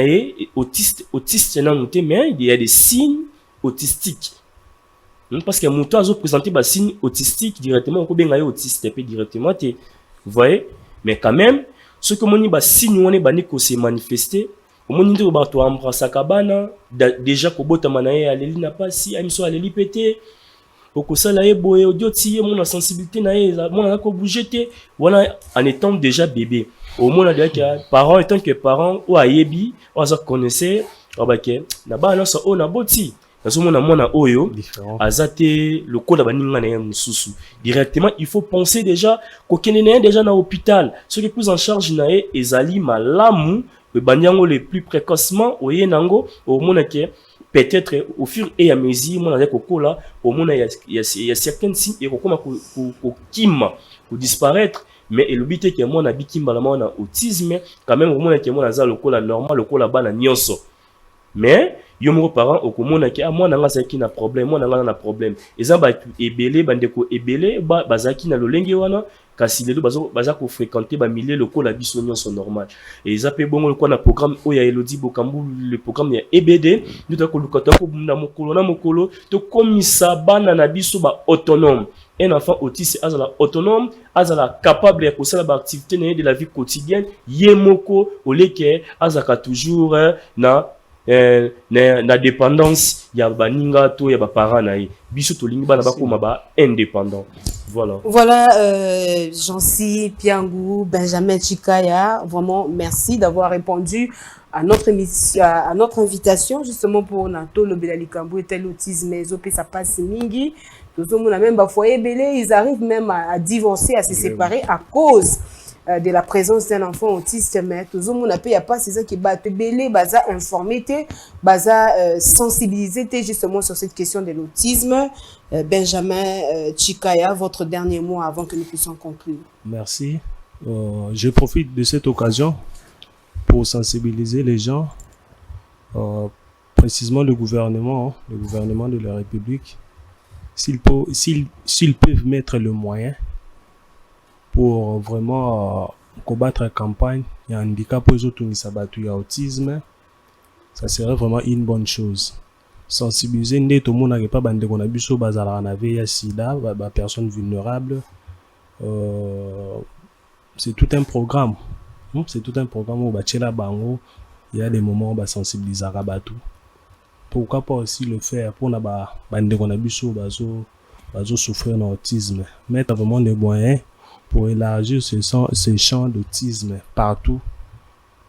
autiste mais il y a des signes autistique. Parce que mon toit a présenté des signes autistiques directement, on peut bien autiste directement, vous voyez. Mais quand même, ce que mon signe on est banni qu'on s'est manifesté, au moment où on a embrassé kabana, déjà qu'on bota manaye à l'élina pas si, aimso à l'élite pété, au ça là est boé, au dioti, mon sensibilité naïe, mon a bougé, voilà, en étant déjà bébé. Au moment où parents étant que parents ou ayebi, ou à connaissait, ou bah que, là-bas non ça on a boti. Nazomona mwana oyo azate le code baninga na mususu directement il faut penser déjà kokene déjà na hôpital ce qui prise en charge na ezali malamu be banyango le plus précocement oye nango au mona ke peut-être au fur et à mesure mona za kokola au mona il y a certains signes et kokoma ko kima ko disparaître mais le but est que mona bikimba la mona autisme quand même au mona ke mona za le kola normal le kola bana nyonso mais yo moko parent okomona ki moi nanga zaki na problème moi nanga na problème eza ba ebele bandeko ebele bazaki na lolenge wana kasi lelo baza ko fréquenter ba milieu lokola biso nyonso normal et eza pe bongo ko na programme oya Elodie Bokambu le programme ya EBD nous ta ko lukata ko na mokolo to komisa bana na biso ba autonome. Un enfant autiste azala autonome, azala capable de faire des activités de la vie quotidienne yemoko oleke azaka toujours na dépendance ya baninga to ya ba parents na ye biso to lingi bana bakoma ba indépendant. Voilà, Jancy Piangou, Benjamin Chikaya, vraiment merci d'avoir répondu à notre émission, à notre invitation justement pour Nato le Belalikambo et l'autisme mais ça passe mingi. Tout le monde a même foyer belé, ils arrivent même à divorcer, à se séparer à cause de la présence d'un enfant autiste, mais tout le monde n'a pas c'est ça qui va te belé, baza informer, baza sensibiliser justement sur cette question de l'autisme. Benjamin Chikaya, votre dernier mot avant que nous puissions conclure. Merci. Je profite de cette occasion pour sensibiliser les gens, précisément le gouvernement de la République, s'ils peuvent mettre le moyen pour vraiment combattre la campagne, il y a un handicap aux autres qui s'abattent à autisme, ça serait vraiment une bonne chose. Sensibiliser tout le monde n'a pas bandé qu'on a vu sur bazar en avait sida, personnes vulnérables. C'est tout un programme. C'est tout un programme où Bachela Bango, il y a des moments où on sensibiliser à Rabatou. Pourquoi pas aussi le faire pour na bandé qu'on a vu sur bazo souffrir d'autisme. Mettre vraiment des moyens pour élargir ces champs d'autisme partout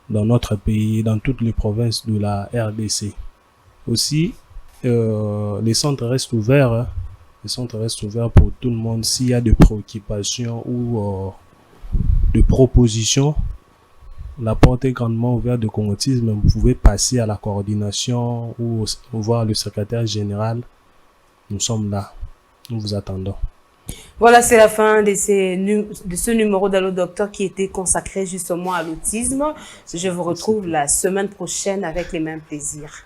dans notre pays, dans toutes les provinces de la RDC. Aussi, les centres restent ouverts. Hein. Les centres restent ouverts pour tout le monde. S'il y a des préoccupations ou de propositions, la porte est grandement ouverte de Congotisme. Vous pouvez passer à la coordination ou voir le secrétaire général. Nous sommes là. Nous vous attendons. Voilà, c'est la fin de ce numéro d'Allo Docteur qui était consacré justement à l'autisme. Je vous retrouve la semaine prochaine avec les mêmes plaisirs.